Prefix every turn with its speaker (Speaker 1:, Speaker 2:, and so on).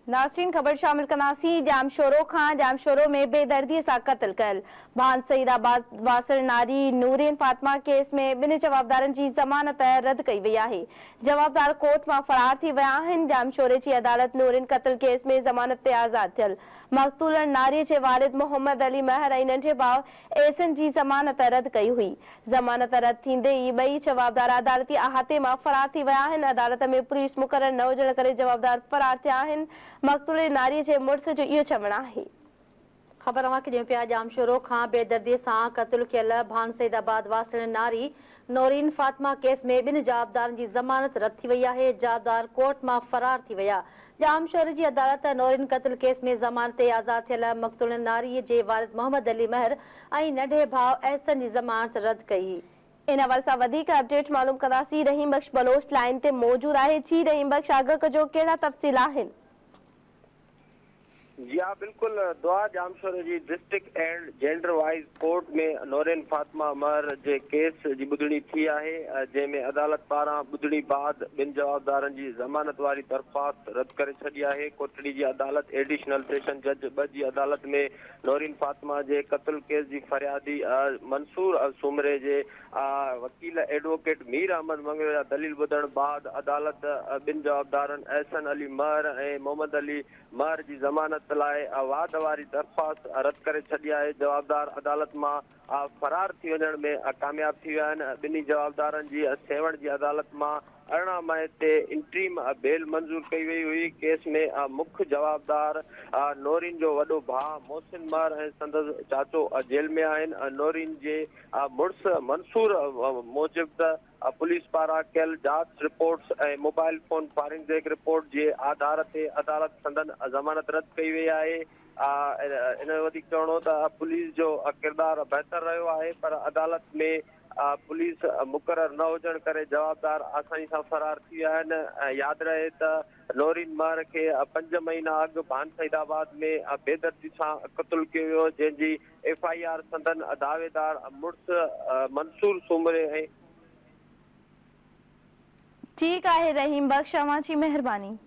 Speaker 1: नाज़रीन ख़बर शामिल कनासी जामशोरो में बेदर्दी सां क़त्ल कयल भान सईदाबाद वासड़ नारी नूरिन फातिमा केस में ॿिनि जवाबदारनि जी ज़मानत रद्द कई वई आहे। जवाबदार कोर्ट मां फरार थी विया आहिनि। जामशोरे जी अदालत नूरिन क़त्ल केस में ज़मानत ते आज़ाद थियल मक़तूलनि नारी जे वालिद मोहम्मद अली महर ऐं नंढे भाउ एहसन जी ज़मानत रद्द कई हुई। ज़मानत रद्द थींदे ई ॿई जवाबदार अदालती अहाते मां फरार थी विया आहिनि। अदालत में पुलिस मुक़रर न हुजण करे जवाबदार फरार थिया आहिनि। मक़तूल नारी जे मुड़िस जो इहो चवणु आहे।
Speaker 2: ख़बर अवां खे ॾियूं पिया जामशोरो खां बेदर्दी सां क़त्ल थियल भान सईदाबाद वासण नारी नौरीन फातिमा केस में ॿिनि जवाबदारनि जी ज़मानत रद्द थी वई आहे। जवाबदार कोर्ट मां फरार थी विया। जामशोरे जी अदालत नौरीन क़त्ल केस में ज़मानत ते आज़ाद थियल मक़तूल नारी जे वालिद मोहम्मद अली महर ऐं नंढे भाउ एहसन जी ज़मानत रद्द कई।
Speaker 1: इन हवाले सां वधीक अपडेट मालूम कंदासीं। रहीम बख्श बलोच लाइन ते मौजूद आहे। जी रहीम बख्श, आगाह कजो कहिड़ा तफ़सील आहिनि?
Speaker 3: जी हाँ, बिल्कुल दुआ जामशोरे जी district and gender wise court में नौरीन फातिमा महर जे केस जी ॿुधणी थी आहे, जंहिंमें अदालत पारां ॿुधणी बाद ॿिनि जवाबदारनि जी ज़मानत वारी दरख़्वास्त रद्द करे छॾी आहे। कोटड़ी जी अदालत एडिशनल सेशन जज 2 जी अदालत में नौरीन फातिमा जे क़त्ल केस जी फरियादी मंसूर सुमरे जे वकील एडवोकेट मीर अहमद मंगवे जा दलील ॿुधण बाद अदालत ॿिनि जवाबदारनि एहसन अली महर ऐं मोहम्मद अली महर जी ज़मानत लाइ वाद वारी दरख़्वास्त रद्द करे छॾी आहे। जवाबदार अदालत मां फरार थी वञण में कामयाब थी विया आहिनि। ॿिन्ही जवाबदारनि जी सेवण जी अदालत मां 18 मई ते इंटरीम बेल मंज़ूर कई वई हुई। केस में मुख्य जवाबदार नौरीन जो वॾो भाउ मोहसिन महर ऐं संदसि चाचो जेल में आहिनि। नौरीन जे मुड़िस मंसूर मूजिब त पुलिस पारां कयल जांच रिपोर्ट्स ऐं मोबाइल फोन फॉरेंसिक रिपोर्ट जे आधार ते अदालत संदन ज़मानत रद्द कई वई आहे। इन जो वधीक चवणो त पुलिस जो किरदारु बहितर रहियो आहे, पर अदालत में पुलिस मुक़रर न हुजण करे जवाबदार आसानी सां फरार थी विया आहिनि। यादि रहे त नौरीन महर खे 5 महीना अॻु भान सईदाबाद में बेदर्दी सां क़त्ल कयो वियो, जंहिंजी FIR संदन दावेदार मुड़िस मंसूर सुमरे ऐं
Speaker 1: ठीक आहे रहीम बख्श, अवां जी महिरबानी।